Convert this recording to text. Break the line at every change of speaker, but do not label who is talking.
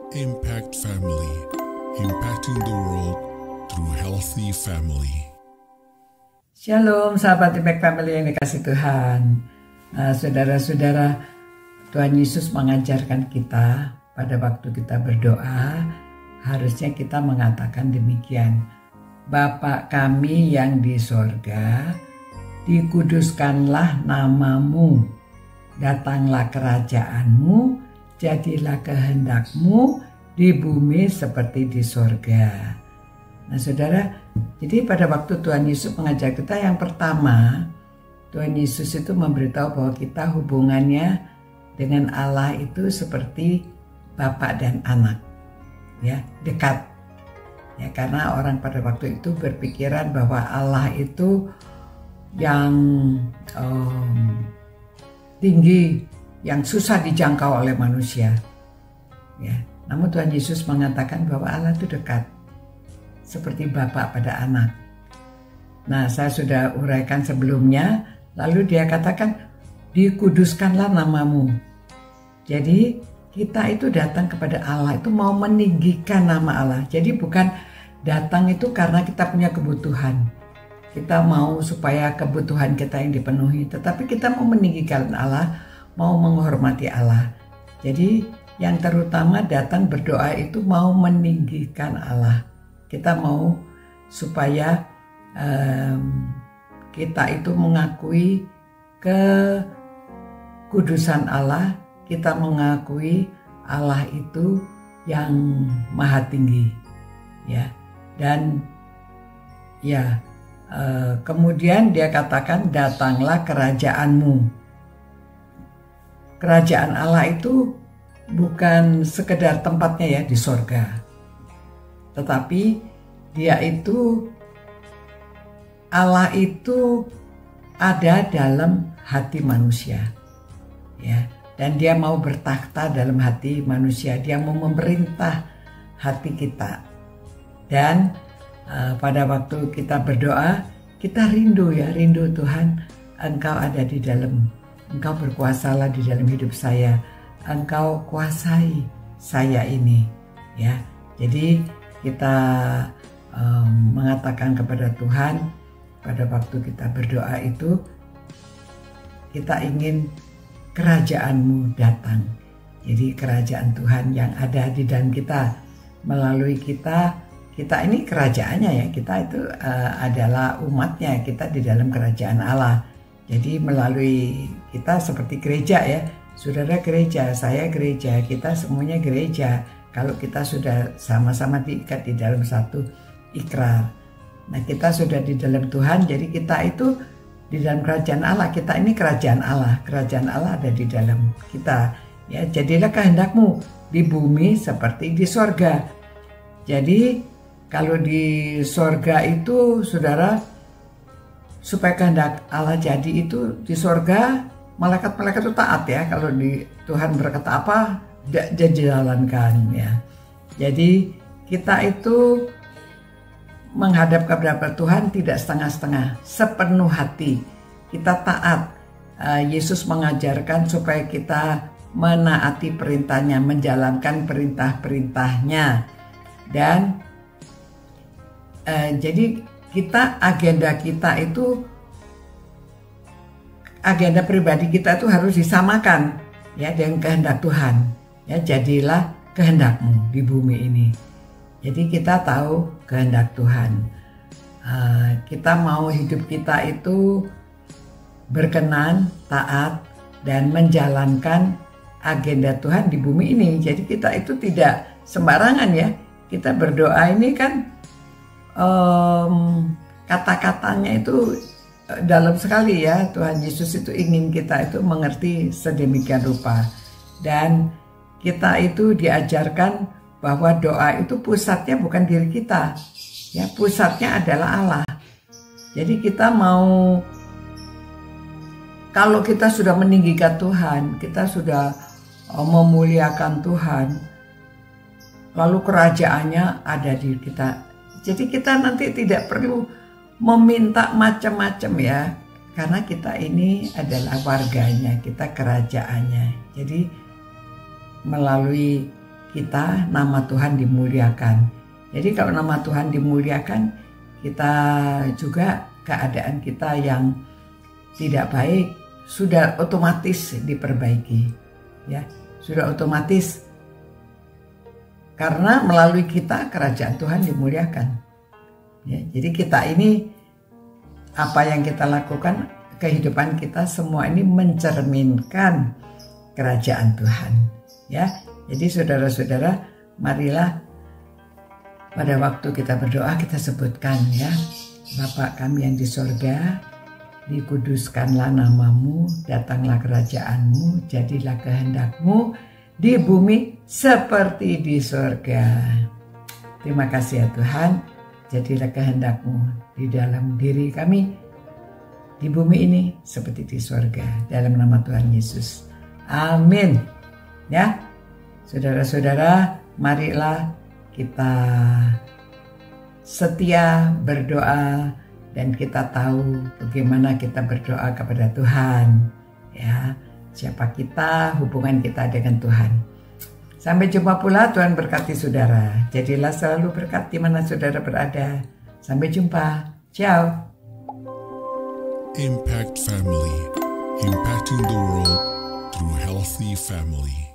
Impact Family, impacting the world through healthy family.
Shalom sahabat Impact Family yang dikasih Tuhan. Saudara-saudara, Tuhan Yesus mengajarkan kita pada waktu kita berdoa, harusnya kita mengatakan demikian. Bapa kami yang di sorga, dikuduskanlah namamu, datanglah kerajaanmu, jadilah kehendakmu di bumi seperti di sorga. Nah saudara, jadi pada waktu Tuhan Yesus mengajar kita, yang pertama Tuhan Yesus itu memberitahu bahwa kita hubungannya dengan Allah itu seperti bapak dan anak, ya, dekat. Ya, karena orang pada waktu itu berpikiran bahwa Allah itu yang tinggi, yang susah dijangkau oleh manusia. Ya, namun Tuhan Yesus mengatakan bahwa Allah itu dekat, seperti bapak pada anak. Nah, saya sudah uraikan sebelumnya, lalu dia katakan, dikuduskanlah namamu. Jadi kita itu datang kepada Allah, itu mau meninggikan nama Allah. Jadi bukan datang itu karena kita punya kebutuhan, kita mau supaya kebutuhan kita yang dipenuhi, tetapi kita mau meninggikan Allah, mau menghormati Allah. Jadi yang terutama datang berdoa itu mau meninggikan Allah. Kita mau supaya kita itu mengakui kekudusan Allah, kita mengakui Allah itu yang maha tinggi, ya. Dan ya, kemudian dia katakan, datanglah kerajaanmu. Kerajaan Allah itu bukan sekedar tempatnya ya di sorga, tetapi Allah itu ada dalam hati manusia, ya, dan dia mau bertakhta dalam hati manusia, dia mau memerintah hati kita. Dan pada waktu kita berdoa, kita rindu Tuhan, Engkau ada di dalam, Engkau berkuasalah di dalam hidup saya, Engkau kuasai saya ini, ya. Jadi kita mengatakan kepada Tuhan pada waktu kita berdoa itu, kita ingin kerajaan-Mu datang. Jadi kerajaan Tuhan yang ada di dalam kita, melalui kita ini kerajaannya ya, kita itu adalah umatnya, kita di dalam kerajaan Allah. Jadi melalui kita seperti gereja ya, saudara gereja, saya gereja, kita semuanya gereja. Kalau kita sudah sama-sama diikat di dalam satu ikrar. Nah, kita sudah di dalam Tuhan, jadi kita itu di dalam kerajaan Allah. Kita ini kerajaan Allah ada di dalam kita. Ya, jadilah kehendakmu di bumi seperti di sorga. Jadi kalau di sorga itu, saudara, supaya kehendak Allah jadi itu di sorga, malaikat-malaikat itu taat ya. Kalau di Tuhan berkata apa, dijalankan ya. Jadi kita itu menghadap kepada Tuhan tidak setengah-setengah, sepenuh hati. Kita taat. Yesus mengajarkan supaya kita menaati perintahnya, menjalankan perintah-perintahnya. Dan jadi agenda kita itu, agenda pribadi kita itu harus disamakan ya dengan kehendak Tuhan. Ya, jadilah kehendakmu di bumi ini. Jadi kita tahu kehendak Tuhan. Kita mau hidup kita itu berkenan, taat, dan menjalankan agenda Tuhan di bumi ini. Jadi kita itu tidak sembarangan ya. Kita berdoa ini kan kata-katanya itu dalam sekali ya. Tuhan Yesus itu ingin kita itu mengerti sedemikian rupa. Dan kita itu diajarkan bahwa doa itu pusatnya bukan diri kita, ya, pusatnya adalah Allah. Jadi kita mau, kalau kita sudah meninggikan Tuhan, kita sudah memuliakan Tuhan, lalu kerajaannya ada di kita. Jadi kita nanti tidak perlu meminta macam-macam ya, karena kita ini adalah warganya, kita kerajaannya. Jadi melalui kita, nama Tuhan dimuliakan. Jadi kalau nama Tuhan dimuliakan, kita juga keadaan kita yang tidak baik sudah otomatis diperbaiki, ya, sudah otomatis, karena melalui kita kerajaan Tuhan dimuliakan. Ya, jadi kita ini, apa yang kita lakukan, kehidupan kita semua ini mencerminkan kerajaan Tuhan. Ya, jadi saudara-saudara, marilah pada waktu kita berdoa kita sebutkan, ya, Bapa kami yang di sorga, dikuduskanlah namamu, datanglah kerajaanmu, jadilah kehendakmu di bumi seperti di sorga. Terima kasih ya Tuhan, jadilah kehendakmu di dalam diri kami, di bumi ini seperti di sorga. Dalam nama Tuhan Yesus. Amin. Ya, saudara-saudara, marilah kita setia berdoa dan kita tahu bagaimana kita berdoa kepada Tuhan. Ya, siapa kita, hubungan kita dengan Tuhan. Sampai jumpa pula, Tuhan berkati saudara. Jadilah selalu berkat di mana saudara berada. Sampai jumpa. Ciao.
Impact Family, impacting the world through healthy family.